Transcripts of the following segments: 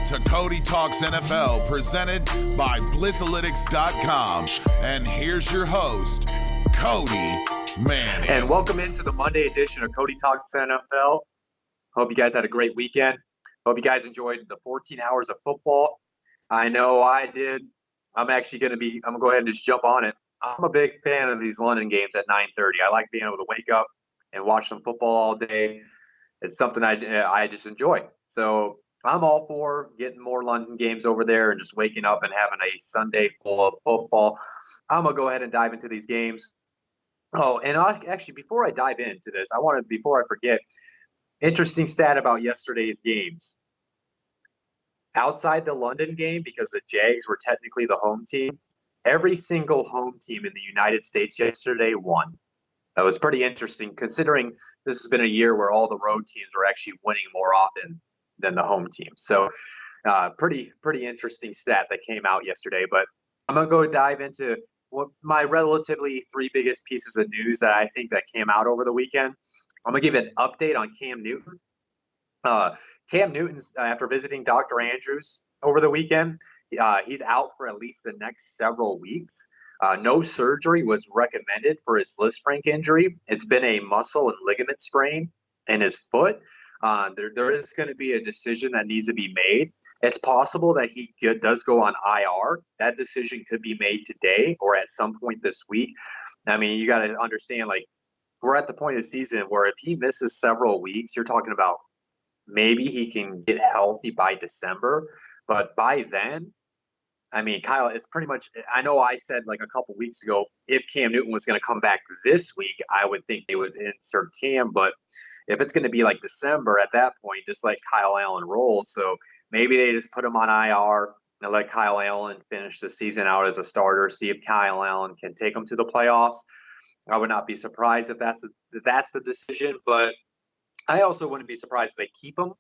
to Cody Talks NFL, presented by Blitzalytics.com. And here's your host, Cody Manning. And welcome into the Monday edition of Cody Talks NFL. Hope you guys had a great weekend. Hope you guys enjoyed the 14 hours of football. I know I did. I'm going to go ahead and just jump on it. I'm a big fan of these London games at 9:30. I like being able to wake up and watch some football all day. It's something I just enjoy. So I'm all for getting more London games over there and just waking up and having a Sunday full of football. I'm going to go ahead and dive into these games. Oh, and actually, before I dive into this, before I forget, interesting stat about yesterday's games. Outside the London game, because the Jags were technically the home team, every single home team in the United States yesterday won. That was pretty interesting, considering this has been a year where all the road teams were actually winning more often than the home team. So pretty interesting stat that came out yesterday. But I'm going to go dive into my relatively three biggest pieces of news that I think that came out over the weekend. I'm going to give an update on Cam Newton. Cam Newton, after visiting Dr. Andrews over the weekend, he's out for at least the next several weeks. No surgery was recommended for his Lisfranc injury. It's been a muscle and ligament sprain in his foot. There is going to be a decision that needs to be made. It's possible that he does go on IR. That decision could be made today or at some point this week. I mean, you got to understand, we're at the point of the season where if he misses several weeks, you're talking about maybe he can get healthy by December. But by then, I mean, Kyle, it's pretty much – I know I said a couple weeks ago, if Cam Newton was going to come back this week, I would think they would insert Cam. But if it's going to be December at that point, just let Kyle Allen roll. So maybe they just put him on IR and let Kyle Allen finish the season out as a starter, see if Kyle Allen can take them to the playoffs. I would not be surprised if that's the decision. But I also wouldn't be surprised if they keep him.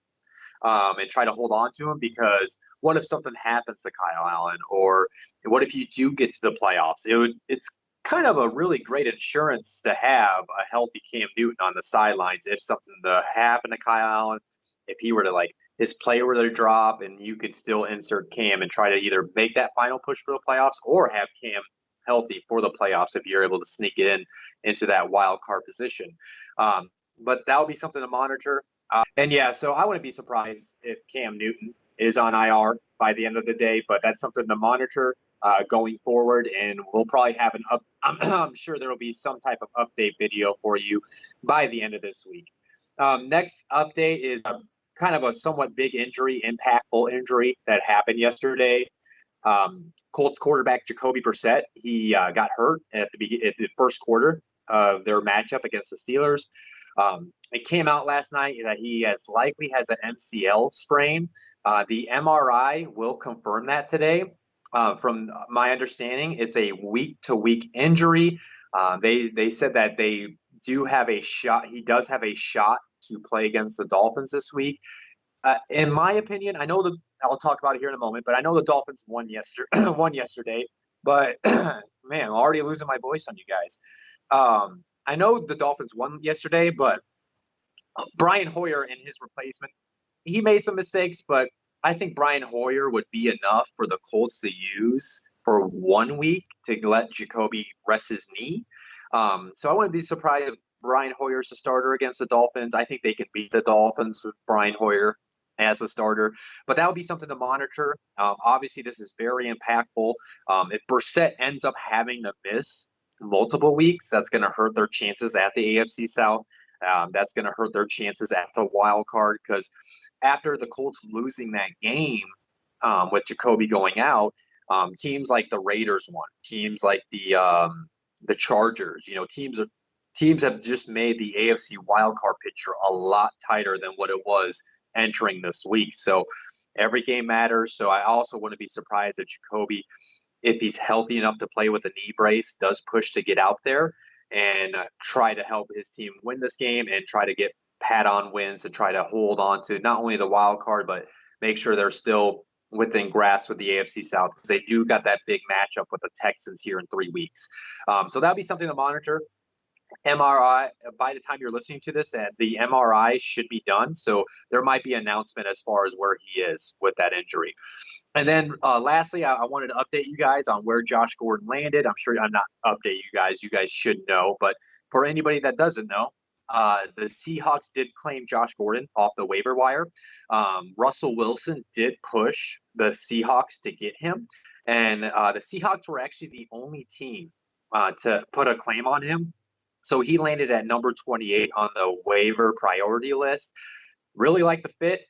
And try to hold on to him, because what if something happens to Kyle Allen, or what if you do get to the playoffs? It's kind of a really great insurance to have a healthy Cam Newton on the sidelines if something to happen to Kyle Allen, if he were to his play were to drop, and you could still insert Cam and try to either make that final push for the playoffs or have Cam healthy for the playoffs if you're able to sneak it into that wild card position. But that would be something to monitor. So I wouldn't be surprised if Cam Newton is on IR by the end of the day, but that's something to monitor going forward. And we'll probably have I'm sure there will be some type of update video for you by the end of this week. Next update is kind of a somewhat big injury, impactful injury that happened yesterday. Colts quarterback Jacoby Perset, he got hurt at the first quarter of their matchup against the Steelers. It came out last night that he likely has an MCL sprain. The MRI will confirm that today. From my understanding, it's a week-to-week injury. They said that they do have a shot. He does have a shot to play against the Dolphins this week. In my opinion, I'll talk about it here in a moment, but I know the Dolphins won yesterday. But man, I'm already losing my voice on you guys. I know the Dolphins won yesterday, but Brian Hoyer and his replacement, he made some mistakes, but I think Brian Hoyer would be enough for the Colts to use for 1 week to let Jacoby rest his knee. So I wouldn't be surprised if Brian Hoyer's the starter against the Dolphins. I think they can beat the Dolphins with Brian Hoyer as a starter, but that would be something to monitor. Obviously, this is very impactful. If Perset ends up having to miss multiple weeks, that's going to hurt their chances at the AFC South. That's going to hurt their chances at the wild card, because after the Colts losing that game with Jacoby going out, teams like the Raiders won. Teams like the Chargers, teams have just made the AFC wild card picture a lot tighter than what it was entering this week. So every game matters. So I also wouldn't be surprised that Jacoby, if he's healthy enough to play with a knee brace, does push to get out there and try to help his team win this game and try to get pat-on wins to try to hold on to not only the wild card, but make sure they're still within grasp with the AFC South, because they do got that big matchup with the Texans here in 3 weeks. So that'll be something to monitor. MRI, by the time you're listening to this, the MRI should be done. So there might be an announcement as far as where he is with that injury. And then lastly, I wanted to update you guys on where Josh Gordon landed. I'm not update you guys. You guys should know. But for anybody that doesn't know, the Seahawks did claim Josh Gordon off the waiver wire. Russell Wilson did push the Seahawks to get him. And the Seahawks were actually the only team to put a claim on him. So he landed at number 28 on the waiver priority list. Really like the fit.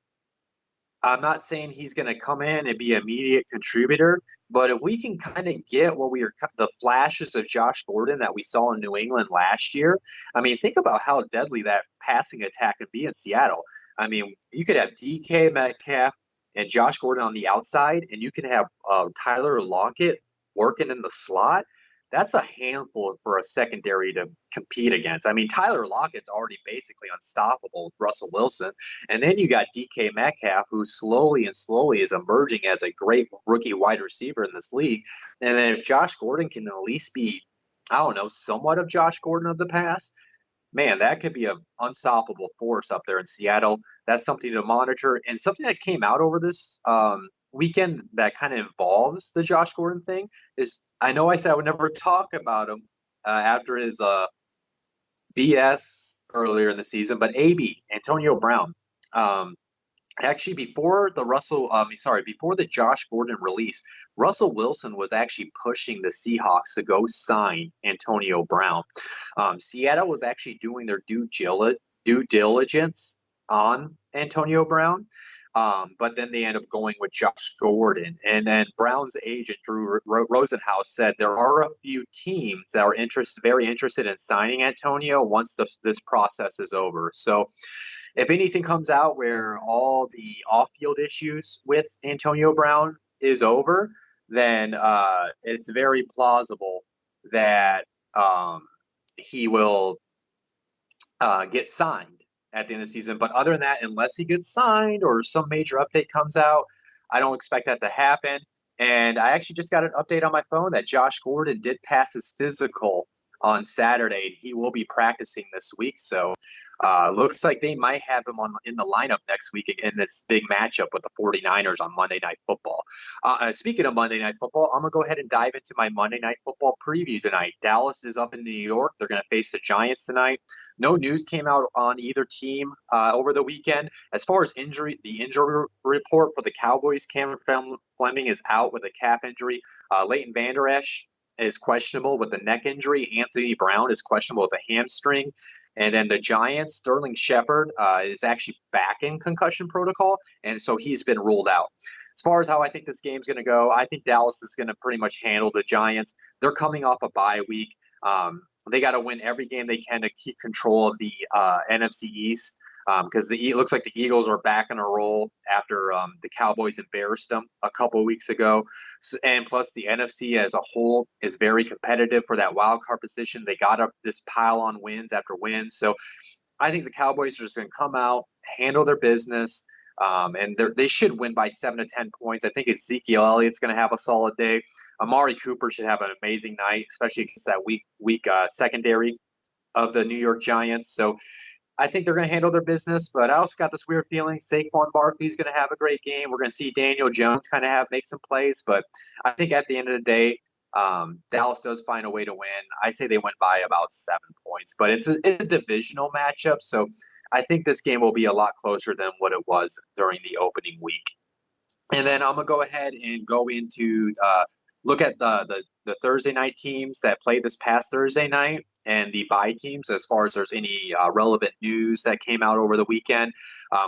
I'm not saying he's going to come in and be an immediate contributor, but if we can kind of get the flashes of Josh Gordon that we saw in New England last year, I mean, think about how deadly that passing attack could be in Seattle. I mean, you could have DK Metcalf and Josh Gordon on the outside, and you can have Tyler Lockett working in the slot. That's a handful for a secondary to compete against. I mean, Tyler Lockett's already basically unstoppable with Russell Wilson. And then you got DK Metcalf, who slowly is emerging as a great rookie wide receiver in this league. And then if Josh Gordon can at least be, I don't know, somewhat of Josh Gordon of the past, man, that could be an unstoppable force up there in Seattle. That's something to monitor. And something that came out over this weekend that kind of involves the Josh Gordon thing is, I know I said I would never talk about him after his BS earlier in the season, but Antonio Brown, actually before the Josh Gordon release, Russell Wilson was actually pushing the Seahawks to go sign Antonio Brown. Seattle was actually doing their due diligence on Antonio Brown. But then they end up going with Josh Gordon. And then Brown's agent, Drew Rosenhaus, said there are a few teams that are very interested in signing Antonio once this process is over. So if anything comes out where all the off-field issues with Antonio Brown is over, then it's very plausible that he will get signed at the end of the season. But other than that, unless he gets signed or some major update comes out, I don't expect that to happen. And I actually just got an update on my phone that Josh Gordon did pass his physical on Saturday. He will be practicing this week. So looks like they might have him in the lineup next week in this big matchup with the 49ers on Monday Night Football. Speaking of Monday Night Football, I'm going to go ahead and dive into my Monday Night Football preview tonight. Dallas is up in New York. They're going to face the Giants tonight. No news came out on either team over the weekend. As far as the injury report for the Cowboys, Cameron Fleming is out with a calf injury. Leighton Vander Esch is questionable with a neck injury. Anthony Brown is questionable with a hamstring. And then the Giants, Sterling Shepard is actually back in concussion protocol, and so he's been ruled out. As far as how I think this game's going to go, I think Dallas is going to pretty much handle the Giants. They're coming off a bye week. They got to win every game they can to keep control of the NFC East because it looks like the Eagles are back in a roll after the Cowboys embarrassed them a couple of weeks ago. And plus, the NFC as a whole is very competitive for that wild card position. They got up this pile on wins after wins. So I think the Cowboys are just going to come out, handle their business, and they should win by 7 to 10 points. I think Ezekiel Elliott's going to have a solid day. Amari Cooper should have an amazing night, especially against that weak secondary of the New York Giants. So I think they're going to handle their business, but I also got this weird feeling Saquon Barkley's going to have a great game. We're going to see Daniel Jones kind of make some plays, but I think at the end of the day, Dallas does find a way to win. I say they win by about 7 points, but it's a divisional matchup, so I think this game will be a lot closer than what it was during the opening week. And then I'm going to go ahead and go into look at the Thursday night teams that played this past Thursday night and the bye teams as far as there's any relevant news that came out over the weekend.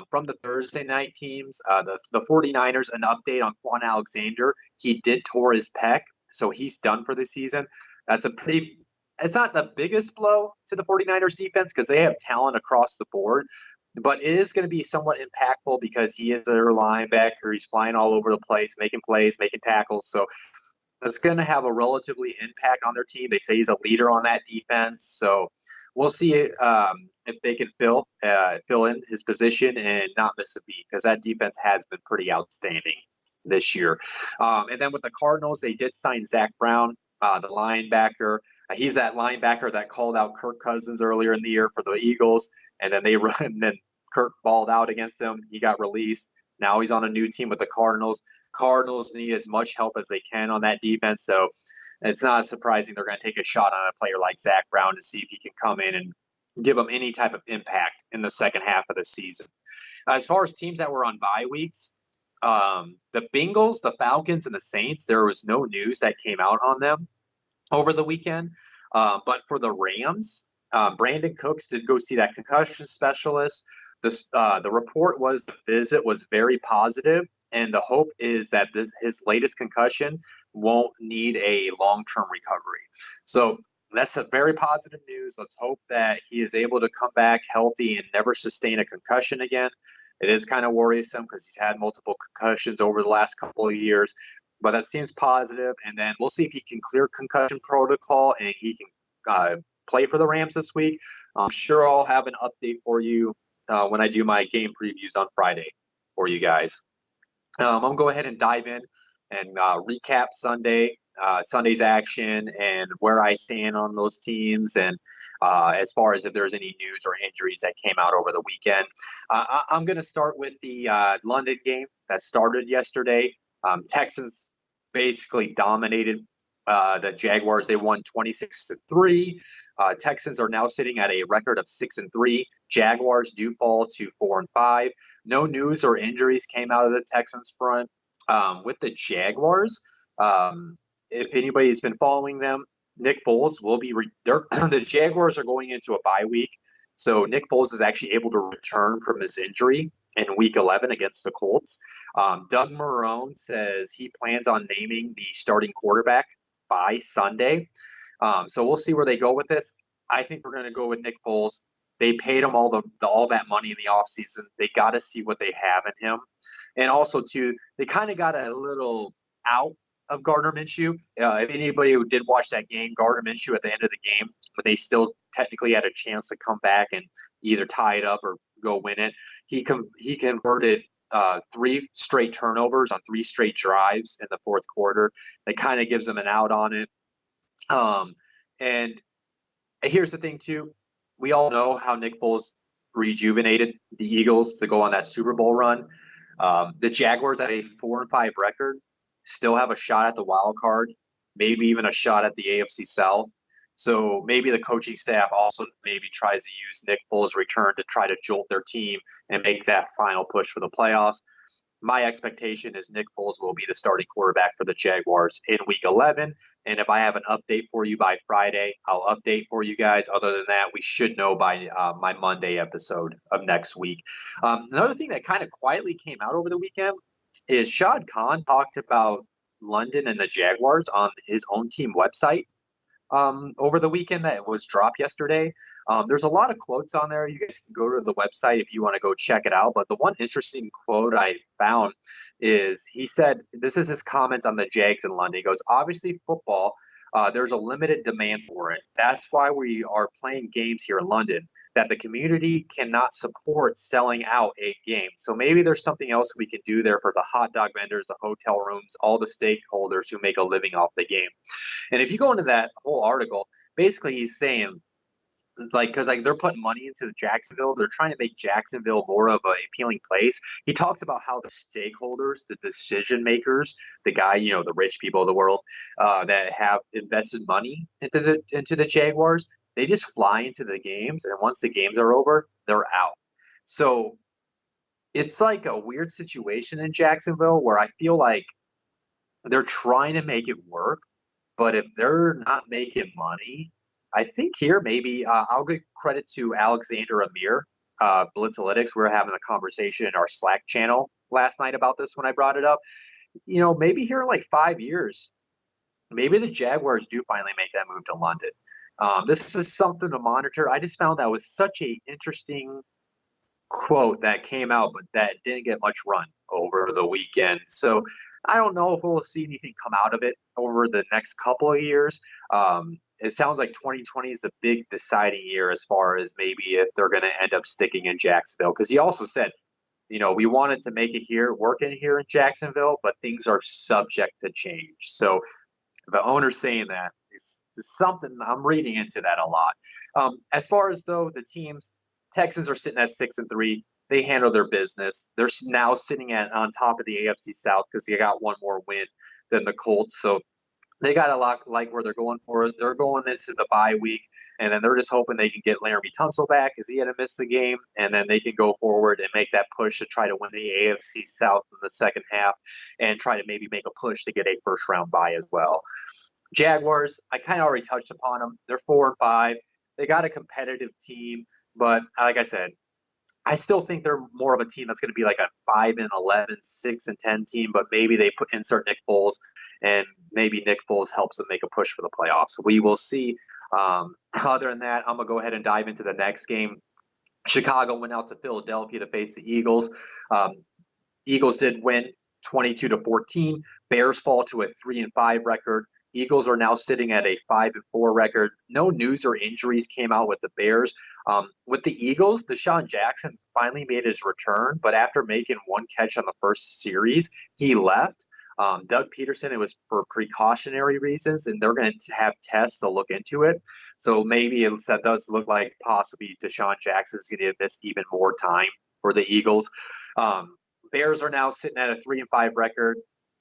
From the Thursday night teams, the 49ers, an update on Quan Alexander. He did tore his pec, so he's done for the season. It's not the biggest blow to the 49ers defense because they have talent across the board, but it is going to be somewhat impactful because he is their linebacker. He's flying all over the place, making plays, making tackles. So it's going to have a relatively impact on their team. They say he's a leader on that defense. So we'll see if they can fill in his position and not miss a beat because that defense has been pretty outstanding this year. And then with the Cardinals, they did sign Zach Brown, the linebacker. He's that linebacker that called out Kirk Cousins earlier in the year for the Eagles, and then and then Kirk balled out against him. He got released. Now he's on a new team with the Cardinals. Cardinals need as much help as they can on that defense, so it's not surprising they're going to take a shot on a player like Zach Brown to see if he can come in and give them any type of impact in the second half of the season. As far as teams that were on bye weeks, the Bengals, the Falcons, and the Saints, there was no news that came out on them over the weekend. But for the Rams, Brandon Cooks did go see that concussion specialist. The report was the visit was very positive, and the hope is that his latest concussion won't need a long-term recovery. So that's a very positive news. Let's hope that he is able to come back healthy and never sustain a concussion again. It is kind of worrisome because he's had multiple concussions over the last couple of years, but that seems positive. And then we'll see if he can clear concussion protocol and he can play for the Rams this week. I'm sure I'll have an update for you when I do my game previews on Friday for you guys. I'm going to go ahead and dive in and recap Sunday's action and where I stand on those teams, and as far as if there's any news or injuries that came out over the weekend. I'm going to start with the London game that started yesterday. Texans basically dominated the Jaguars. They won 26-3. Texans are now sitting at a record of 6-3. Jaguars do fall to 4-5. No news or injuries came out of the Texans front. With the Jaguars, if anybody's been following them, Nick Foles will be the Jaguars are going into a bye week, so Nick Foles is actually able to return from his injury in Week 11 against the Colts. Doug Marrone says he plans on naming the starting quarterback by Sunday. So we'll see where they go with this. I think we're going to go with Nick Foles. They paid him all that money in the offseason. They got to see what they have in him. And also, too, they kind of got a little out of Gardner Minshew. If anybody who did watch that game, Gardner Minshew at the end of the game, but they still technically had a chance to come back and either tie it up or go win it. He converted 3 straight turnovers on 3 straight drives in the fourth quarter. That kind of gives them an out on it. And here's the thing, too. We all know how Nick Foles rejuvenated the Eagles to go on that Super Bowl run. The Jaguars at a 4-5 record still have a shot at the wild card, maybe even a shot at the AFC South. So maybe the coaching staff also maybe tries to use Nick Foles' return to try to jolt their team and make that final push for the playoffs. My expectation is Nick Foles will be the starting quarterback for the Jaguars in Week 11. And if I have an update for you by Friday, I'll update for you guys. Other than that, we should know by my Monday episode of next week. Another thing that kind of quietly came out over the weekend is Shad Khan talked about London and the Jaguars on his own team website over the weekend that was dropped yesterday. There's a lot of quotes on there. You guys can go to the website if you want to go check it out. But the one interesting quote I found is he said, this is his comments on the Jags in London. He goes, obviously football, there's a limited demand for it. That's why we are playing games here in London, that the community cannot support selling out a game. So maybe there's something else we can do there for the hot dog vendors, the hotel rooms, all the stakeholders who make a living off the game. And if you go into that whole article, basically he's saying, because they're putting money into Jacksonville, they're trying to make Jacksonville more of an appealing place. He talks about how the stakeholders, the decision makers, the guy, the rich people of the world that have invested money into the Jaguars, they just fly into the games, and once the games are over, they're out. So it's like a weird situation in Jacksonville where I feel like they're trying to make it work, but if they're not making money, I think here maybe I'll give credit to Alexander Amir, Blitzalytics. We were having a conversation in our Slack channel last night about this when I brought it up. Maybe here in like 5 years, maybe the Jaguars do finally make that move to London. This is something to monitor. I just found that was such a interesting quote that came out, but that didn't get much run over the weekend. So I don't know if we'll see anything come out of it over the next couple of years. It sounds like 2020 is the big deciding year as far as maybe if they're going to end up sticking in Jacksonville. Because he also said, we wanted to make it here, working here in Jacksonville, but things are subject to change. So the owner's saying that something I'm reading into that a lot. As far as though the teams, Texans are sitting at 6-3. They handle their business. They're now sitting on top of the AFC South because they got one more win than the Colts. So they got a lot like where they're going for. They're going into the bye week, and then they're just hoping they can get Laramie Tunsil back because he had to miss the game, and then they can go forward and make that push to try to win the AFC South in the second half and try to maybe make a push to get a first-round bye as well. Jaguars, I kind of already touched upon them. They're 4-5. They got a competitive team, but like I said, I still think they're more of a team that's going to be like a 5-11, 6-10 team, but maybe they insert Nick Foles, and maybe Nick Foles helps them make a push for the playoffs. We will see. Other than that, I'm going to go ahead and dive into the next game. Chicago went out to Philadelphia to face the Eagles. Eagles did win 22-14. Bears fall to a 3-5 record. Eagles are now sitting at a 5-4 record. No news or injuries came out with the Bears. With the Eagles, Deshaun Jackson finally made his return, but after making one catch on the first series, he left. Doug Peterson, it was for precautionary reasons, and they're going to have tests to look into it. So maybe that does look like possibly Deshaun Jackson is going to miss even more time for the Eagles. Bears are now sitting at a 3-5 record.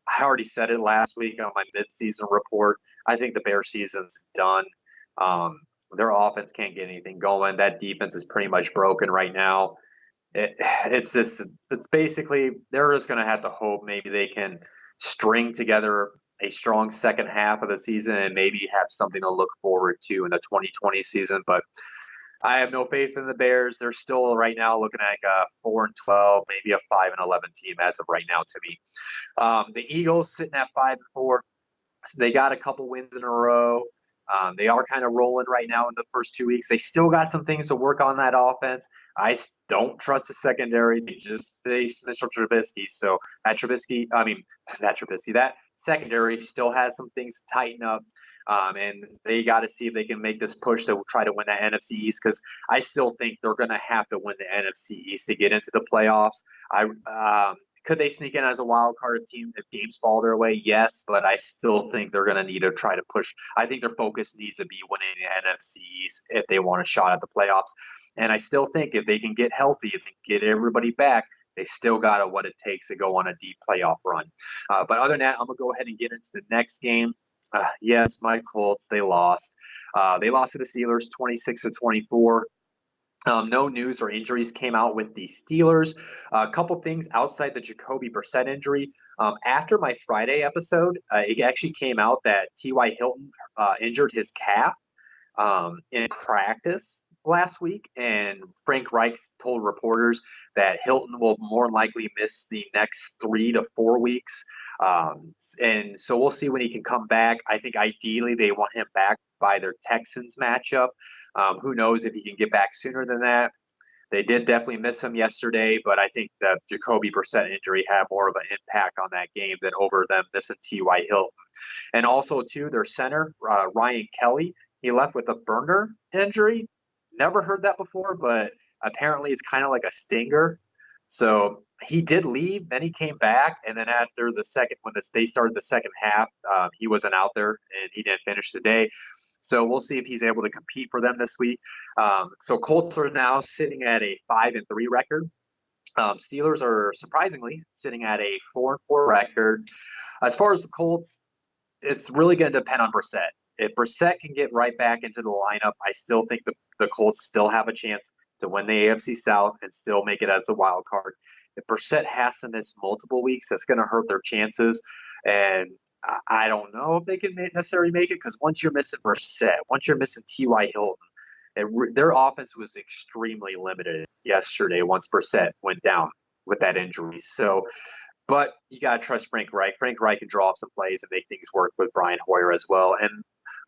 I already said it last week on my midseason report. I think the Bears season's done. Their offense can't get anything going. That defense is pretty much broken right now. It's basically they're just going to have to hope maybe they can string together a strong second half of the season and maybe have something to look forward to in the 2020 season. But I have no faith in the Bears. They're still right now looking at a 4-12, maybe a 5-11 team as of right now to me. The Eagles sitting at 5-4. So they got a couple wins in a row. They are kind of rolling right now in the first 2 weeks. They still got some things to work on that offense. I don't trust the secondary. They just faced Mr. Trubisky. So that secondary still has some things to tighten up. And they got to see if they can make this push to try to win that NFC East, because I still think they're going to have to win the NFC East to get into the playoffs. Could they sneak in as a wild card team if games fall their way? Yes, but I still think they're going to need to try to push. I think their focus needs to be winning the NFC East if they want a shot at the playoffs. And I still think if they can get healthy and get everybody back, they still got what it takes to go on a deep playoff run. But other than that, I'm going to go ahead and get into the next game. Yes, my Colts, they lost. They lost to the Steelers 26-24. No news or injuries came out with the Steelers. A couple things outside the Jacoby Perset injury. After my Friday episode, it actually came out that T.Y. Hilton injured his calf in practice last week, and Frank Reich told reporters that Hilton will more likely miss the next 3 to 4 weeks. And so we'll see when he can come back. I think ideally they want him back by their Texans matchup. Who knows if he can get back sooner than that. They did definitely miss him yesterday, but I think the Jacoby Perset injury had more of an impact on that game than over them missing T.Y. Hilton. And also, too, their center, Ryan Kelly, he left with a burner injury. Never heard that before, but apparently it's kind of like a stinger. So he did leave, then he came back, and then after they started the second half, he wasn't out there, and he didn't finish the day. So we'll see if he's able to compete for them this week. So Colts are now sitting at a 5-3 record. Steelers are surprisingly sitting at a 4-4 record. As far as the Colts, it's really going to depend on Perset. If Perset can get right back into the lineup, I still think the Colts still have a chance to win the AFC South and still make it as a wild card. If Perset has to miss multiple weeks, that's going to hurt their chances. And I don't know if they can necessarily make it, because once you're missing Perset, once you're missing T.Y. Hilton, their offense was extremely limited yesterday once Perset went down with that injury. So, but you got to trust Frank Reich. Frank Reich can draw up some plays and make things work with Brian Hoyer as well. And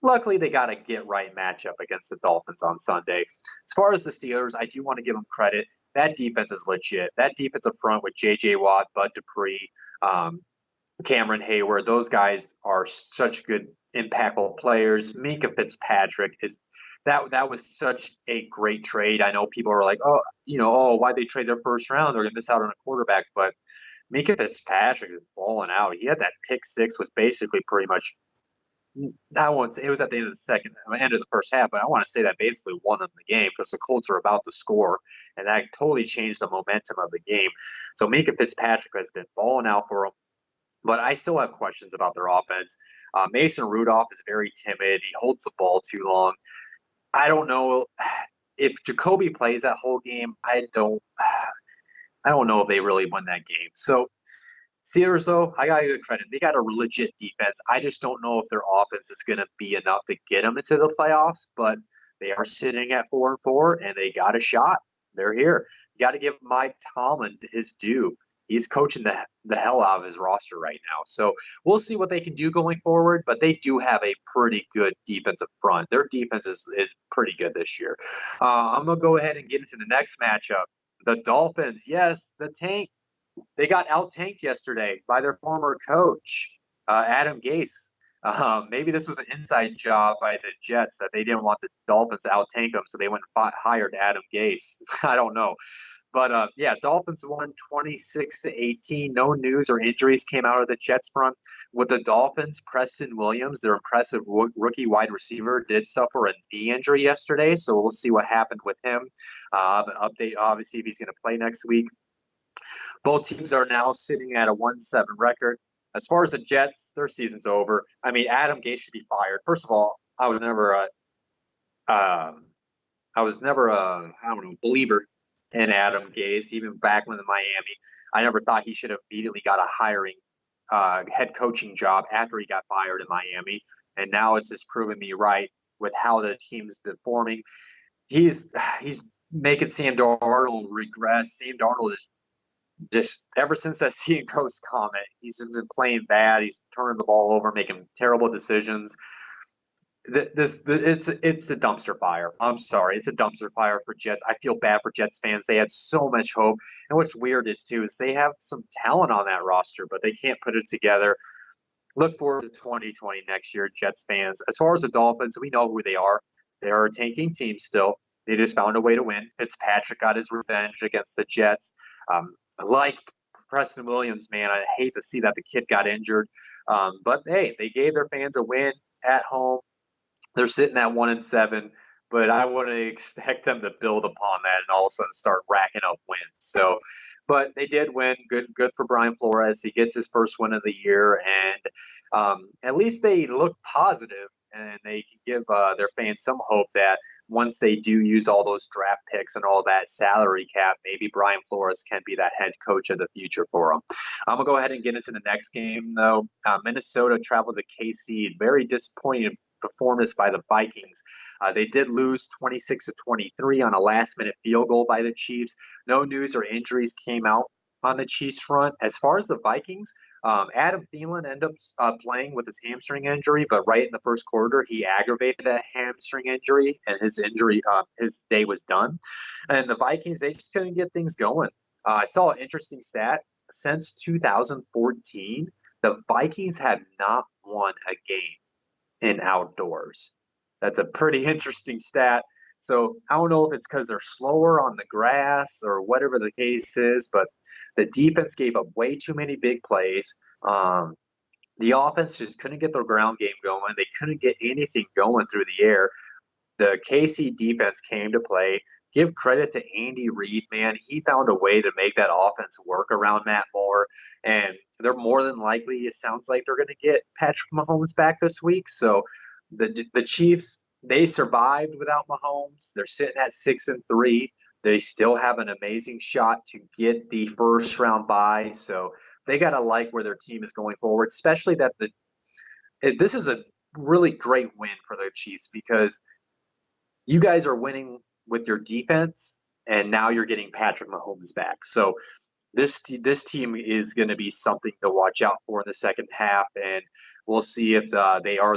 luckily, they got a get-right matchup against the Dolphins on Sunday. As far as the Steelers, I do want to give them credit. That defense is legit. That defensive front with J.J. Watt, Bud Dupree, Cameron Hayward, those guys are such good, impactful players. Minkah Fitzpatrick that was such a great trade. I know people are like, why'd they trade their first round? They're going to miss out on a quarterback. But Minkah Fitzpatrick is balling out. He had that pick six, was basically pretty much I won't say it was at the end of the first half, but I want to say that basically won them the game because the Colts were about to score, and that totally changed the momentum of the game. So Minka Fitzpatrick has been balling out for them, but I still have questions about their offense. Mason Rudolph is very timid. He holds the ball too long. I don't know if Jacoby plays that whole game. I don't know if they really win that game. So Steelers, though, I got to give credit. They got a legit defense. I just don't know if their offense is going to be enough to get them into the playoffs, but they are sitting at 4-4, and they got a shot. They're here. You got to give Mike Tomlin his due. He's coaching the hell out of his roster right now. So we'll see what they can do going forward, but they do have a pretty good defensive front. Their defense is pretty good this year. I'm going to go ahead and get into the next matchup. The Dolphins, yes, the tank. They got out-tanked yesterday by their former coach, Adam Gase. Maybe this was an inside job by the Jets that they didn't want the Dolphins to out-tank them, so they went and hired Adam Gase. I don't know. But, yeah, Dolphins won 26-18. No news or injuries came out of the Jets front. With the Dolphins, Preston Williams, their impressive rookie wide receiver, did suffer a knee injury yesterday, so we'll see what happened with him. An update, obviously, if he's going to play next week. Both teams are now sitting at a 1-7 record. As far as the Jets, their season's over. I mean, Adam Gase should be fired. First of all, I was never a believer in Adam Gase, even back when in Miami. I never thought he should have immediately got a hiring head coaching job after he got fired in Miami. And now it's just proven me right with how the team's been forming. He's making Sam Darnold regress. Sam Darnold is just ever since that seeing Ghost comment, he's been playing bad. He's turning the ball over, making terrible decisions. It's a dumpster fire. I'm sorry, it's a dumpster fire for Jets. I feel bad for Jets fans. They had so much hope, and what's weird is they have some talent on that roster, but they can't put it together. Look forward to 2020 next year, Jets fans. As far as the Dolphins, we know who they are. They are a tanking team still. They just found a way to win. Fitzpatrick got his revenge against the Jets. Like Preston Williams, man, I hate to see that the kid got injured. But, hey, they gave their fans a win at home. They're sitting at 1-7, but I wouldn't expect them to build upon that and all of a sudden start racking up wins. So, but they did win. Good for Brian Flores. He gets his first win of the year, and at least they look positive, and they can give their fans some hope that once they do use all those draft picks and all that salary cap, maybe Brian Flores can be that head coach of the future for them. I'm going to go ahead and get into the next game, though. Minnesota traveled to KC. Very disappointing performance by the Vikings. They did lose 26-23 on a last-minute field goal by the Chiefs. No news or injuries came out on the Chiefs front. As far as the Vikings, Adam Thielen ended up playing with his hamstring injury, but right in the first quarter, he aggravated a hamstring injury, and his day was done. And the Vikings, they just couldn't get things going. I saw an interesting stat. Since 2014, the Vikings have not won a game in outdoors. That's a pretty interesting stat. So I don't know if it's because they're slower on the grass or whatever the case is, but the defense gave up way too many big plays. The offense just couldn't get their ground game going. They couldn't get anything going through the air. The KC defense came to play. Give credit to Andy Reid, man. He found a way to make that offense work around Matt Moore. And they're more than likely, it sounds like they're going to get Patrick Mahomes back this week. So the Chiefs, they survived without Mahomes. They're sitting at 6-3. They still have an amazing shot to get the first round bye. So they got to like where their team is going forward, especially that this is a really great win for the Chiefs because you guys are winning with your defense, and now you're getting Patrick Mahomes back. So this team is going to be something to watch out for in the second half, and we'll see if they are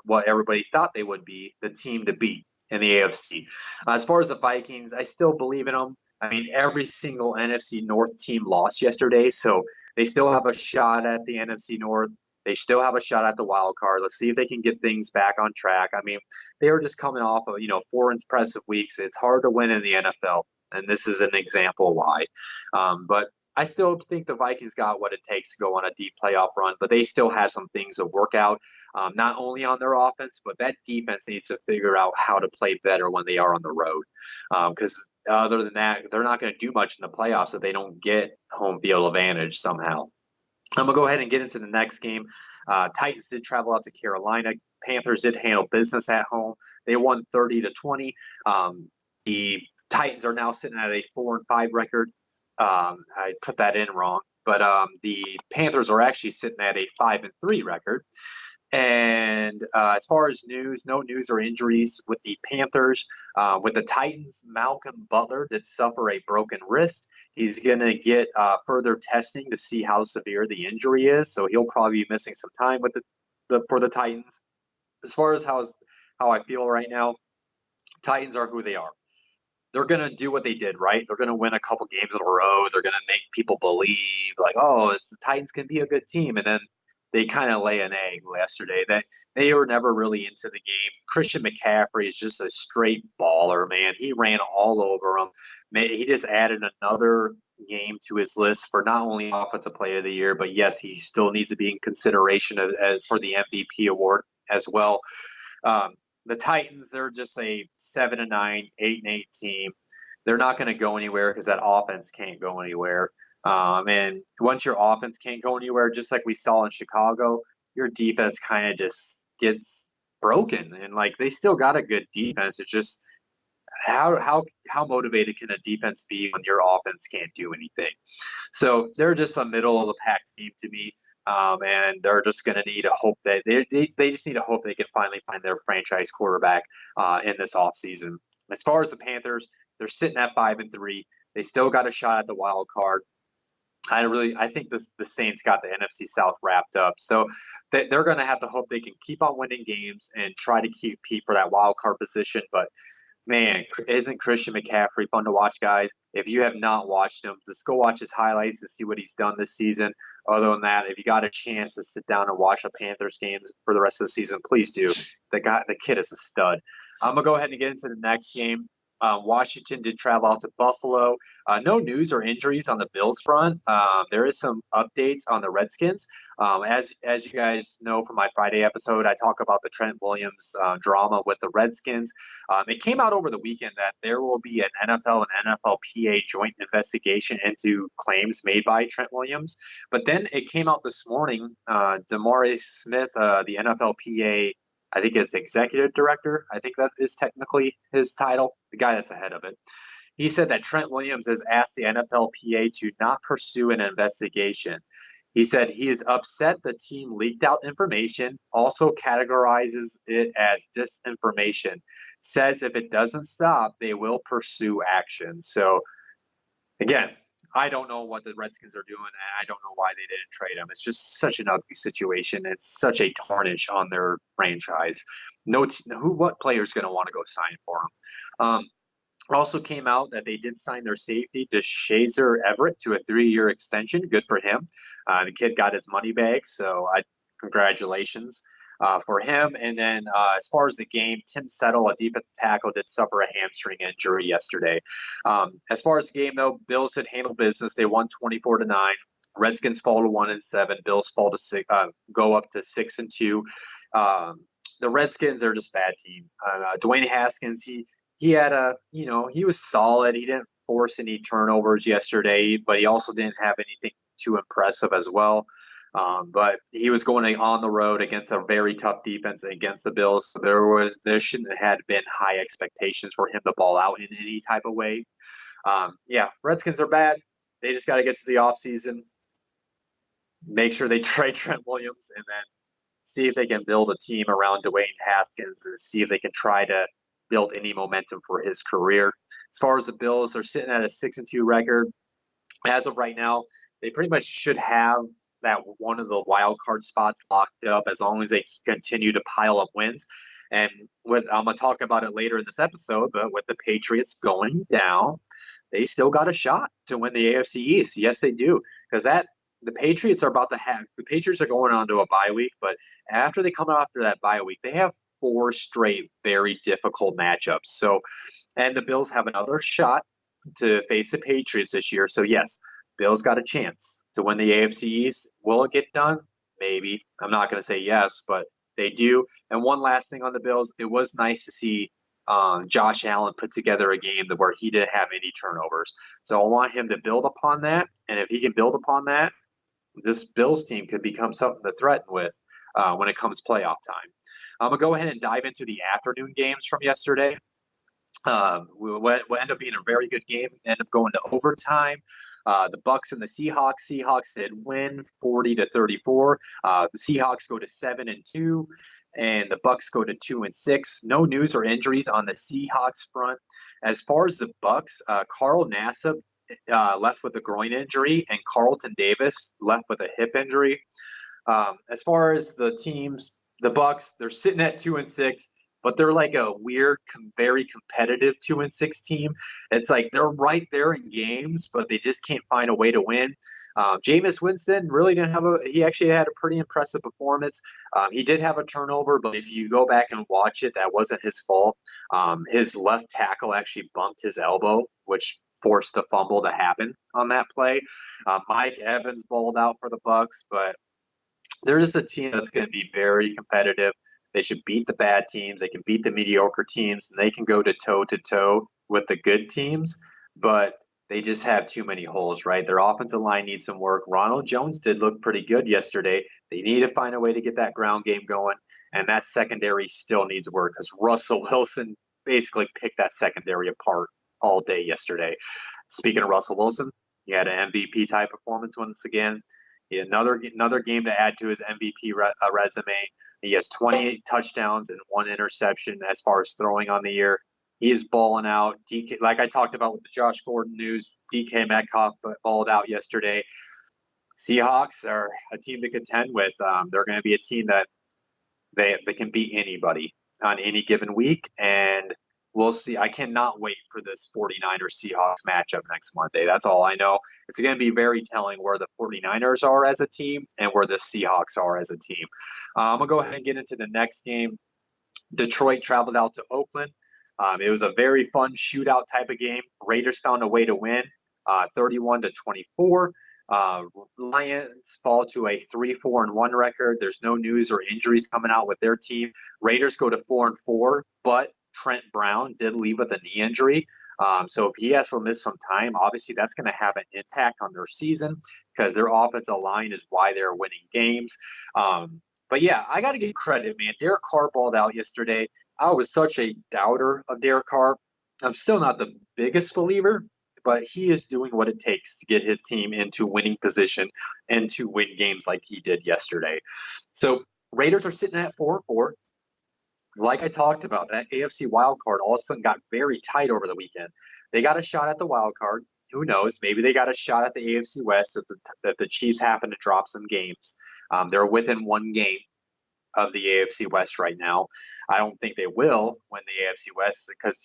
what everybody thought they would be, the team to beat in the AFC. As far as the Vikings, I still believe in them. I mean, every single NFC North team lost yesterday, so they still have a shot at the NFC North. They still have a shot at the wild card. Let's see if they can get things back on track. I mean, they are just coming off of 4 impressive weeks. It's hard to win in the NFL, and this is an example why. But I still think the Vikings got what it takes to go on a deep playoff run, but they still have some things to work out, not only on their offense, but that defense needs to figure out how to play better when they are on the road. Because other than that, they're not going to do much in the playoffs if they don't get home field advantage somehow. I'm going to go ahead and get into the next game. Titans did travel out to Carolina. Panthers did handle business at home. They won 30-20. The Titans are now sitting at a 4-5 record. I put that in wrong, but the Panthers are actually sitting at a 5-3 record. And as far as news, no news or injuries with the Panthers. With the Titans, Malcolm Butler did suffer a broken wrist. He's going to get further testing to see how severe the injury is, so he'll probably be missing some time with for the Titans. As far as how I feel right now, Titans are who they are. They're going to do what they did, right? They're going to win a couple games in a row. They're going to make people believe, like, oh, the Titans can be a good team. And then they kind of lay an egg yesterday. That they were never really into the game. Christian McCaffrey is just a straight baller, man. He ran all over them. Man, he just added another game to his list for not only Offensive Player of the Year, but yes, he still needs to be in consideration for the MVP award as well. The Titans, they're just a 7-9, 8-8 team. They're not going to go anywhere because that offense can't go anywhere. And once your offense can't go anywhere, just like we saw in Chicago, your defense kind of just gets broken. And like they still got a good defense. It's just how motivated can a defense be when your offense can't do anything? So they're just a middle of the pack team to me. And they're just going to need to hope that they just need to hope they can finally find their franchise quarterback in this offseason. As far as the Panthers, they're sitting at 5-3. They still got a shot at the wild card. I think the Saints got the NFC South wrapped up. So they're going to have to hope they can keep on winning games and try to compete for that wild card position. But man, isn't Christian McCaffrey fun to watch, guys? If you have not watched him, just go watch his highlights and see what he's done this season. Other than that, if you got a chance to sit down and watch a Panthers game for the rest of the season, please do. The kid is a stud. I'm going to go ahead and get into the next game. Washington did travel out to Buffalo. No news or injuries on the Bills front. There is some updates on the Redskins. As you guys know from my Friday episode, I talk about the Trent Williams drama with the Redskins. It came out over the weekend that there will be an NFL and NFLPA joint investigation into claims made by Trent Williams. But then it came out this morning, DeMaurice Smith, the NFLPA, I think it's executive director. I think that is technically his title, the guy that's ahead of it. He said that Trent Williams has asked the NFLPA to not pursue an investigation. He said he is upset the team leaked out information, also categorizes it as disinformation, says if it doesn't stop, they will pursue action. So, again, I don't know what the Redskins are doing, and I don't know why they didn't trade him. It's just such an ugly situation. It's such a tarnish on their franchise. What player is going to want to go sign for him? Also came out that they did sign their safety, Deshazer Everett, to a 3-year extension. Good for him. The kid got his money back, so congratulations for him. And then as far as the game, Tim Settle, a defensive tackle, did suffer a hamstring injury yesterday. As far as the game, though, Bills did handle business. They won 24-9. Redskins fall to 1-7. Bills fall to go up to 6-2. The Redskins, they're just a bad team. Dwayne Haskins, he had he was solid. He didn't force any turnovers yesterday, but he also didn't have anything too impressive as well. But he was going on the road against a very tough defense against the Bills. So there shouldn't have been high expectations for him to ball out in any type of way. Redskins are bad. They just got to get to the offseason, make sure they trade Trent Williams, and then see if they can build a team around Dwayne Haskins and see if they can try to build any momentum for his career. As far as the Bills, they're sitting at a 6-2 record. As of right now, they pretty much should have that one of the wild card spots locked up as long as they continue to pile up wins. And I'm going to talk about it later in this episode, but with the Patriots going down, they still got a shot to win the AFC East. Yes, they do. Because the Patriots are going on to a bye week, but after they come out after that bye week, they have 4 straight very difficult matchups. So, and the Bills have another shot to face the Patriots this year. So yes, Bills got a chance to win the AFC East. Will it get done? Maybe. I'm not going to say yes, but they do. And one last thing on the Bills, it was nice to see Josh Allen put together a game where he didn't have any turnovers. So I want him to build upon that. And if he can build upon that, this Bills team could become something to threaten with when it comes playoff time. I'm going to go ahead and dive into the afternoon games from yesterday. Will end up being a very good game. End up going to overtime. The Bucs and the Seahawks. Seahawks did win 40-34. The Seahawks go to 7-2, and the Bucs go to 2-6. No news or injuries on the Seahawks front. As far as the Bucs, Carl Nassib left with a groin injury, and Carlton Davis left with a hip injury. As far as the teams, the Bucs, they're sitting at 2-6. But they're like a weird, very competitive 2-6 team. It's like they're right there in games, but they just can't find a way to win. Jameis Winston really didn't have he actually had a pretty impressive performance. He did have a turnover, but if you go back and watch it, that wasn't his fault. His left tackle actually bumped his elbow, which forced the fumble to happen on that play. Mike Evans bowled out for the Bucs, but there's a team that's going to be very competitive. They should beat the bad teams. They can beat the mediocre teams. And they can go to toe with the good teams, but they just have too many holes, right? Their offensive line needs some work. Ronald Jones did look pretty good yesterday. They need to find a way to get that ground game going, and that secondary still needs work because Russell Wilson basically picked that secondary apart all day yesterday. Speaking of Russell Wilson, he had an MVP-type performance once again. He had another game to add to his MVP resume. He has 28 touchdowns and 1 interception as far as throwing on the year. He is balling out. DK, like I talked about with the Josh Gordon news, DK Metcalf balled out yesterday. Seahawks are a team to contend with. They're going to be a team that they can beat anybody on any given week, and we'll see. I cannot wait for this 49ers Seahawks matchup next Monday. That's all I know. It's going to be very telling where the 49ers are as a team and where the Seahawks are as a team. I'm going to go ahead and get into the next game. Detroit traveled out to Oakland. It was a very fun shootout type of game. Raiders found a way to win 31-24. Lions fall to a 3-4-1 record. There's no news or injuries coming out with their team. Raiders go to 4-4, but Trent Brown did leave with a knee injury. So if he has to miss some time, obviously that's going to have an impact on their season because their offensive line is why they're winning games. But yeah, I got to give credit, man. Derek Carr balled out yesterday. I was such a doubter of Derek Carr. I'm still not the biggest believer, but he is doing what it takes to get his team into winning position and to win games like he did yesterday. So Raiders are sitting at 4-4. Like I talked about, that AFC wild card all of a sudden got very tight over the weekend. They got a shot at the wild card. Who knows? Maybe they got a shot at the AFC West if the Chiefs happen to drop some games. They're within 1 game of the AFC West right now. I don't think they will win the AFC West because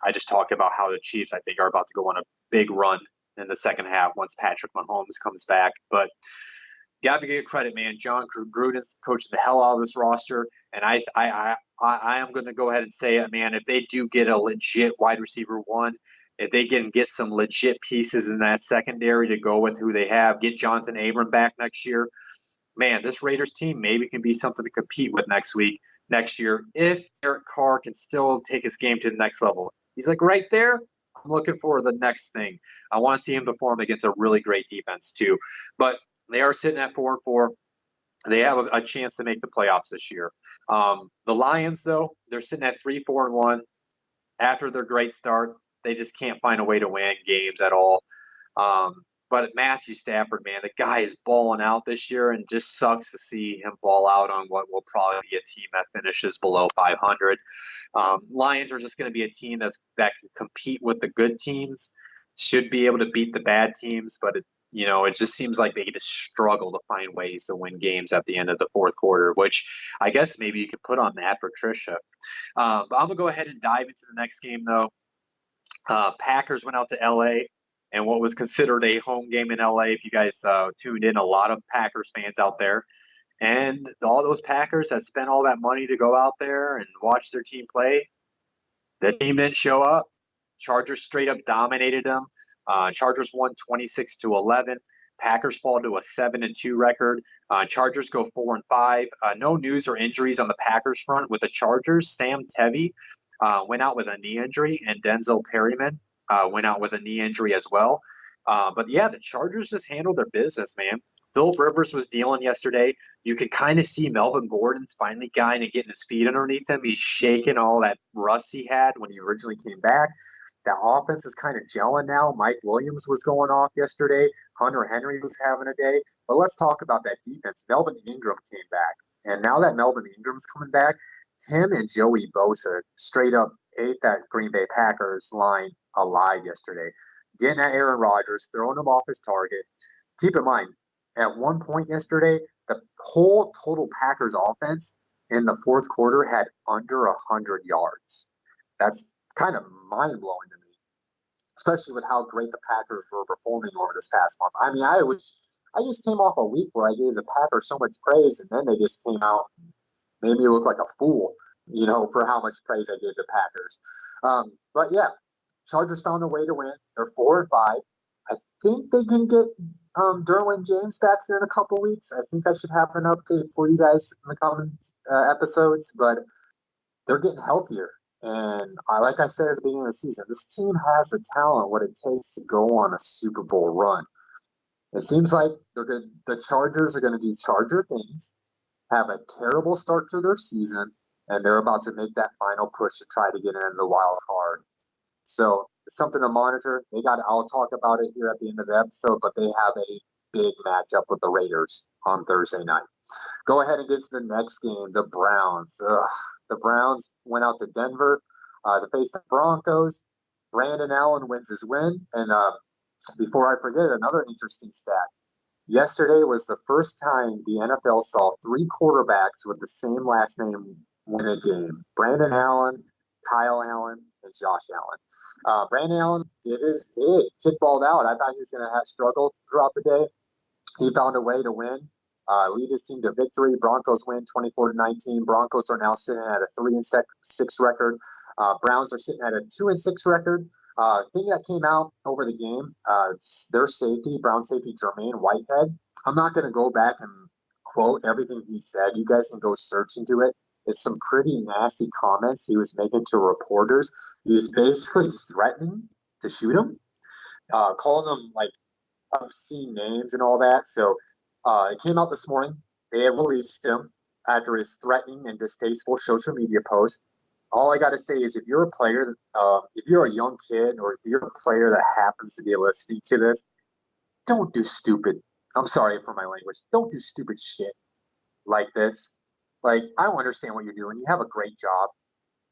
I just talked about how the Chiefs, I think, are about to go on a big run in the second half once Patrick Mahomes comes back. But got to give credit, man. John Gruden's coached the hell out of this roster, and I am going to go ahead and say it, man. If they do get a legit wide receiver 1, if they can get some legit pieces in that secondary to go with who they have, get Jonathan Abram back next year, man, this Raiders team maybe can be something to compete with next year, if Derek Carr can still take his game to the next level. He's like right there. I'm looking for the next thing. I want to see him perform against a really great defense too. But they are sitting at 4-4. They have a chance to make the playoffs this year. The Lions, though, they're sitting at 3-4-1. After their great start, they just can't find a way to win games at all. But Matthew Stafford, man, the guy is balling out this year, and just sucks to see him ball out on what will probably be a team that finishes below 500. Lions are just going to be a team that can compete with the good teams, should be able to beat the bad teams, but it just seems like they just struggle to find ways to win games at the end of the fourth quarter, which I guess maybe you could put on Matt Patricia. But I'm going to go ahead and dive into the next game, though. Packers went out to L.A., and what was considered a home game in LA. If you guys tuned in, a lot of Packers fans out there. And all those Packers that spent all that money to go out there and watch their team play, the team didn't show up. Chargers straight up dominated them. Chargers won 26-11. Packers fall to a 7-2 record. Chargers go 4-5. No news or injuries on the Packers front with the Chargers. Sam Tevy went out with a knee injury, and Denzel Perryman went out with a knee injury as well. But yeah, the Chargers just handled their business, man. Philip Rivers was dealing yesterday. You could kind of see Melvin Gordon's finally getting his feet underneath him. He's shaking all that rust he had when he originally came back. That offense is kind of gelling now. Mike Williams was going off yesterday. Hunter Henry was having a day. But let's talk about that defense. Melvin Ingram came back. And now that Melvin Ingram's coming back, him and Joey Bosa straight up ate that Green Bay Packers line alive yesterday. Getting at Aaron Rodgers, throwing him off his target. Keep in mind, at one point yesterday, the whole total Packers offense in the fourth quarter had under 100 yards. That's kind of mind-blowing to me, especially with how great the Packers were performing over this past month. I mean, I just came off a week where I gave the Packers so much praise, and then they just came out and made me look like a fool, for how much praise I gave the Packers. But yeah, Chargers found a way to win. They're 4-5. I think they can get Derwin James back here in a couple weeks. I think I should have an update for you guys in the coming episodes, but they're getting healthier. And like I said at the beginning of the season, this team has the talent, what it takes to go on a Super Bowl run. It seems like the Chargers are going to do Charger things, have a terrible start to their season, and they're about to make that final push to try to get in the wild card. So it's something to monitor. I'll talk about it here at the end of the episode, but they have a big matchup with the Raiders on Thursday night. Go ahead and get to the next game, the Browns. The Browns went out to Denver to face the Broncos. Brandon Allen wins his win. And before I forget, another interesting stat. Yesterday was the first time the NFL saw 3 quarterbacks with the same last name win a game. Brandon Allen, Kyle Allen, and Josh Allen. Brandon Allen did his kickballed out. I thought he was going to have struggled throughout the day. He found a way to win, lead his team to victory. Broncos win 24-19. Broncos are now sitting at a 3-6 record. Browns are sitting at a 2-6 record. Thing that came out over the game, their safety, Brown safety Jermaine Whitehead. I'm not going to go back and quote everything he said. You guys can go search into it. It's some pretty nasty comments he was making to reporters. He was basically threatening to shoot him, calling them like obscene names and all that. So it came out this morning. They have released him after his threatening and distasteful social media post. All I got to say is if you're a player, if you're a young kid or if you're a player that happens to be listening to this, don't do stupid. I'm sorry for my language. Don't do stupid shit like this. Like, I don't understand what you're doing. You have a great job,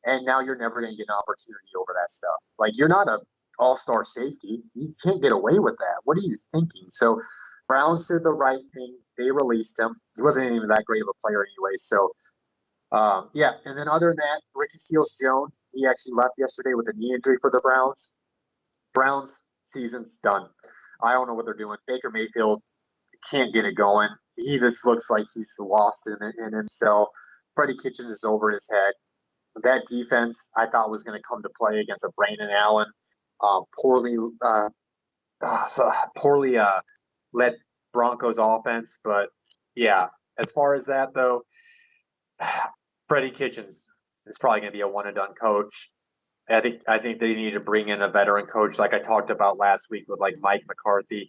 and now you're never going to get an opportunity over that stuff. Like, you're not an all-star safety. You can't get away with that. What are you thinking? So, Browns did the right thing. They released him. He wasn't even that great of a player anyway. So, yeah. And then other than that, Ricky Seals-Jones, he actually left yesterday with a knee injury for the Browns. Browns season's done. I don't know what they're doing. Baker Mayfield can't get it going. He just looks like he's lost in himself. Freddie Kitchens is over his head. That defense, I thought, was going to come to play against a Brandon Allen poorly led Broncos offense. But, yeah, as far as that, though, Freddie Kitchens is probably going to be a one-and-done coach. I think they need to bring in a veteran coach like I talked about last week with, like, Mike McCarthy.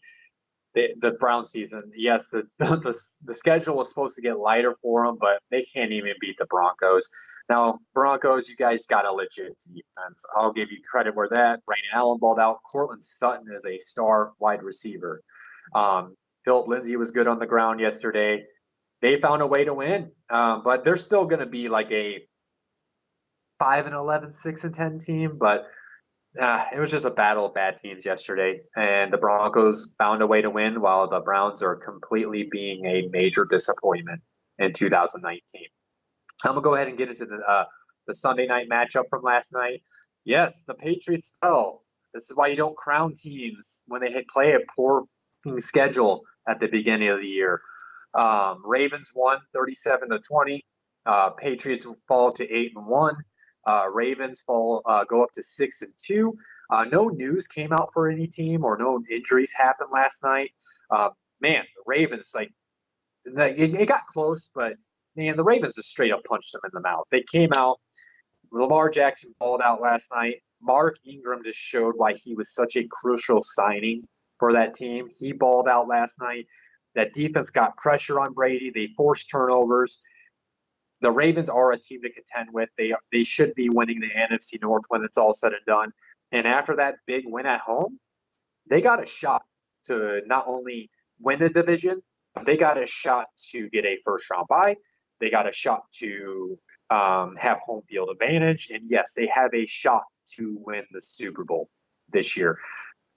The Brown season, yes, the schedule was supposed to get lighter for them, but they can't even beat the Broncos. Now, Broncos, you guys got a legit defense. I'll give you credit where that. Brandon Allen balled out. Cortland Sutton is a star wide receiver. Philip Lindsay was good on the ground yesterday. They found a way to win, but they're still going to be like a 5-11, 6-10 team, but it was just a battle of bad teams yesterday, and the Broncos found a way to win while the Browns are completely being a major disappointment in 2019. I'm going to go ahead and get into the Sunday night matchup from last night. Yes, the Patriots fell. This is why you don't crown teams when they play a poor schedule at the beginning of the year. Ravens won 37-20. Patriots fall to 8-1. Ravens go up to 6-2. No news came out for any team or no injuries happened last night. Man, the Ravens, it got close, but man, the Ravens just straight up punched them in the mouth. They came out. Lamar Jackson balled out last night. Mark Ingram just showed why he was such a crucial signing for that team. He balled out last night. That defense got pressure on Brady. They forced turnovers. The Ravens are a team to contend with. They should be winning the NFC North when it's all said and done. And after that big win at home, they got a shot to not only win the division, but they got a shot to get a first-round bye. They got a shot to have home field advantage. And yes, they have a shot to win the Super Bowl this year.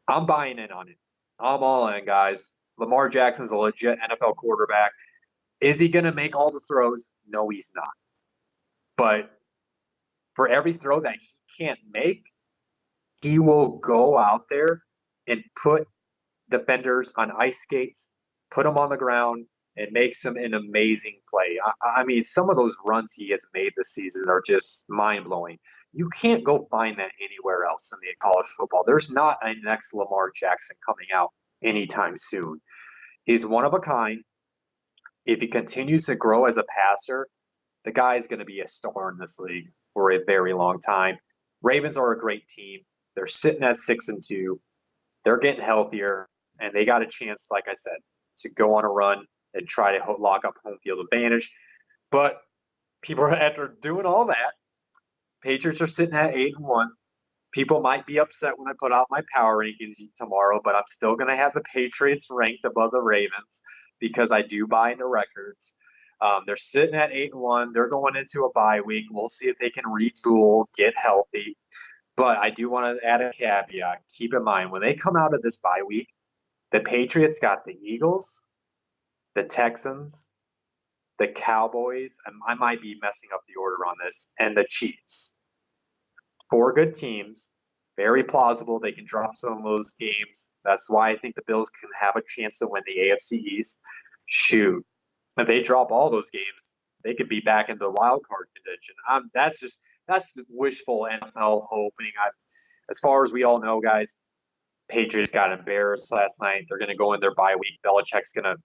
I'm buying in on it. I'm all in, guys. Lamar Jackson's a legit NFL quarterback. Is he going to make all the throws? No, he's not. But for every throw that he can't make, he will go out there and put defenders on ice skates, put them on the ground, and make some an amazing play. I mean, some of those runs he has made this season are just mind-blowing. You can't go find that anywhere else in the college football. There's not a next Lamar Jackson coming out anytime soon. He's one of a kind. If he continues to grow as a passer, the guy is going to be a star in this league for a very long time. Ravens are a great team. They're sitting at 6-2. They're getting healthier, and they got a chance, like I said, to go on a run and try to lock up home field advantage. But people are, after doing all that, Patriots are sitting at 8-1. People might be upset when I put out my power rankings tomorrow, but I'm still going to have the Patriots ranked above the Ravens because I do buy into records. They're sitting at 8-1. They're going into a bye week. We'll see if they can retool, get healthy. But I do want to add a caveat. Keep in mind, when they come out of this bye week, the Patriots got the Eagles, the Texans, the Cowboys, and I might be messing up the order on this, and the Chiefs. 4 good teams, very plausible. They can drop some of those games. That's why I think the Bills can have a chance to win the AFC East. Shoot, if they drop all those games, they could be back in the wild card contention. That's wishful NFL hoping. As far as we all know, guys, Patriots got embarrassed last night. They're going to go in their bye week. Belichick's going to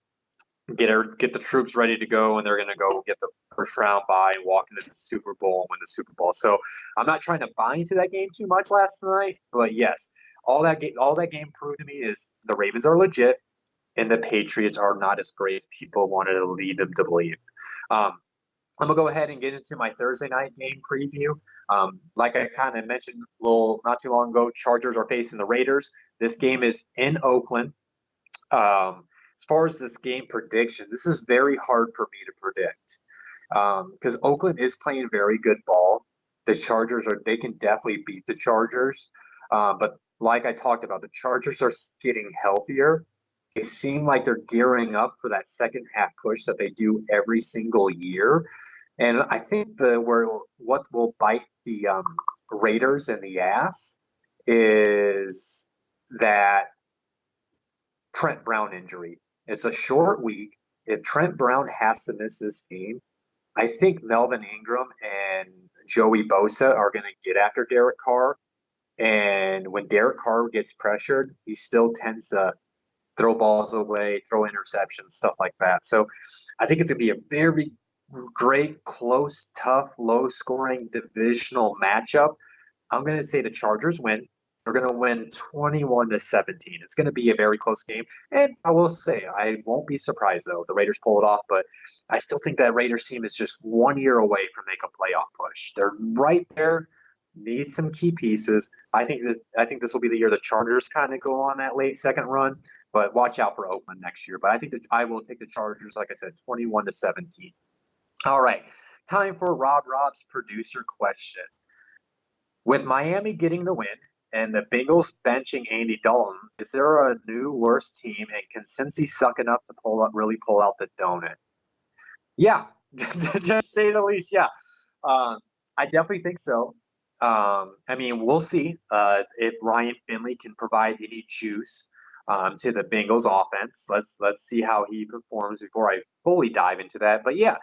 get the troops ready to go, and they're going to go get the first round bye and walk into the Super Bowl and win the Super Bowl. So I'm not trying to buy into that game too much last night, but yes, all that game proved to me is the Ravens are legit, and the Patriots are not as great as people wanted to lead them to believe. I'm going to go ahead and get into my Thursday night game preview. Like I kind of mentioned not too long ago, Chargers are facing the Raiders. This game is in Oakland. As far as this game prediction, this is very hard for me to predict because Oakland is playing very good ball. The Chargers they can definitely beat the Chargers. But like I talked about, the Chargers are getting healthier. They seem like they're gearing up for that second half push that they do every single year. And I think what will bite the Raiders in the ass is that Trent Brown injury. It's a short week. If Trent Brown has to miss this game, I think Melvin Ingram and Joey Bosa are going to get after Derek Carr. And when Derek Carr gets pressured, he still tends to throw balls away, throw interceptions, stuff like that. So I think it's going to be a very great, close, tough, low-scoring divisional matchup. I'm going to say the Chargers win. They're going to win 21-17. It's going to be a very close game. And I will say, I won't be surprised, though, if the Raiders pull it off. But I still think that Raiders team is just 1 year away from making a playoff push. They're right there. Need some key pieces. I think this will be the year the Chargers kind of go on that late second run. But watch out for Oakland next year. But I think that I will take the Chargers, like I said, 21-17. All right. Time for Rob's producer question. With Miami getting the win and the Bengals benching Andy Dalton, is there a new worst team, and can Cincy suck enough to really pull out the donut? Yeah, just say the least. Yeah, I definitely think so. I mean, we'll see if Ryan Finley can provide any juice to the Bengals offense. Let's see how he performs before I fully dive into that. But yeah,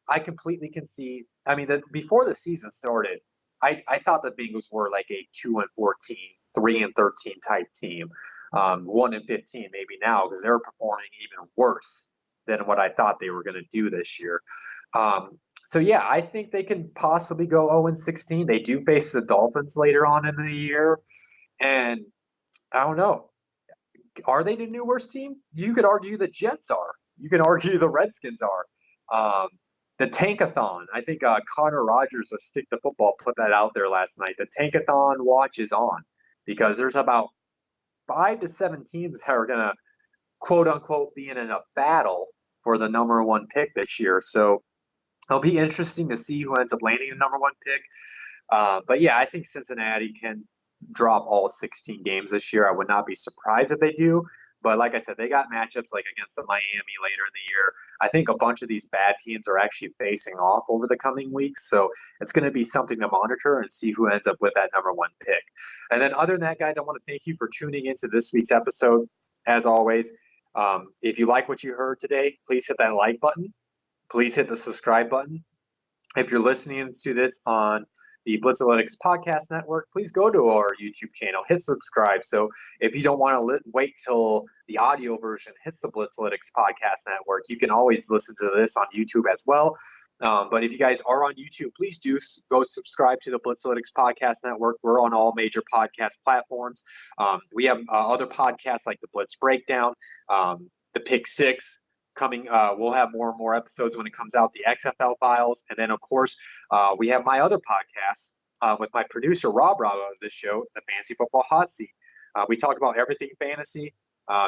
I completely can see. I mean, before the season started, I thought the Bengals were like a 2-14 team, 3-13 type team, 1-15 maybe now, because they're performing even worse than what I thought they were going to do this year. So yeah, I think they can possibly go 0-16. They do face the Dolphins later on in the year, and I don't know. Are they the new worst team? You could argue the Jets are. You can argue the Redskins are. The Tankathon. I think Connor Rogers of Stick to Football put that out there last night. The Tankathon watch is on because there's about 5 to 7 teams that are going to, quote unquote, be in a battle for the number 1 pick this year. So it'll be interesting to see who ends up landing the number 1 pick. But yeah, I think Cincinnati can drop all 16 games this year. I would not be surprised if they do. But like I said, they got matchups like against the Miami later in the year. I think a bunch of these bad teams are actually facing off over the coming weeks. So it's going to be something to monitor and see who ends up with that number 1 pick. And then other than that, guys, I want to thank you for tuning into this week's episode. As always, if you like what you heard today, please hit that like button. Please hit the subscribe button. If you're listening to this on the Blitzalytics podcast network, please go to our YouTube channel, hit subscribe. So if you don't want to wait till the audio version hits the Blitzalytics podcast network, you can always listen to this on YouTube as well. But if you guys are on YouTube, please do go subscribe to the Blitzalytics podcast network. We're on all major podcast platforms. We have other podcasts like the Blitz Breakdown, the Pick Six. Coming, we'll have more and more episodes when it comes out, the XFL Files. And then, of course, we have my other podcast with my producer, Rob of this show, the Fantasy Football Hot Seat. We talk about everything fantasy,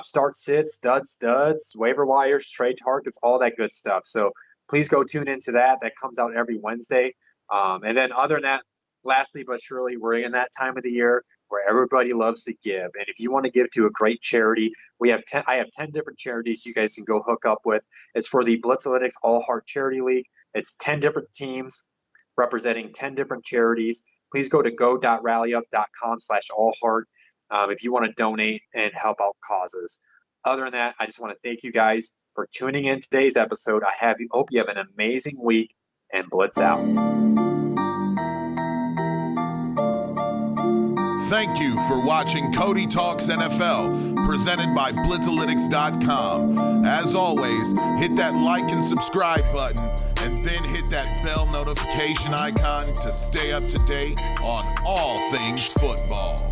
start sits, studs, waiver wires, trade targets, all that good stuff. So please go tune into that. That comes out every Wednesday. And then other than that, lastly but surely, we're in that time of the year where everybody loves to give. And if you want to give to a great charity, I have 10 different charities you guys can go hook up with. It's for the Blitzalytics All Heart Charity League. It's 10 different teams representing 10 different charities. Please go to go.rallyup.com/allheart if you want to donate and help out causes. Other than that, I just want to thank you guys for tuning in today's episode. Hope you have an amazing week, and Blitz out. Thank you for watching Cody Talks NFL, presented by Blitzalytics.com. As always, hit that like and subscribe button, and then hit that bell notification icon to stay up to date on all things football.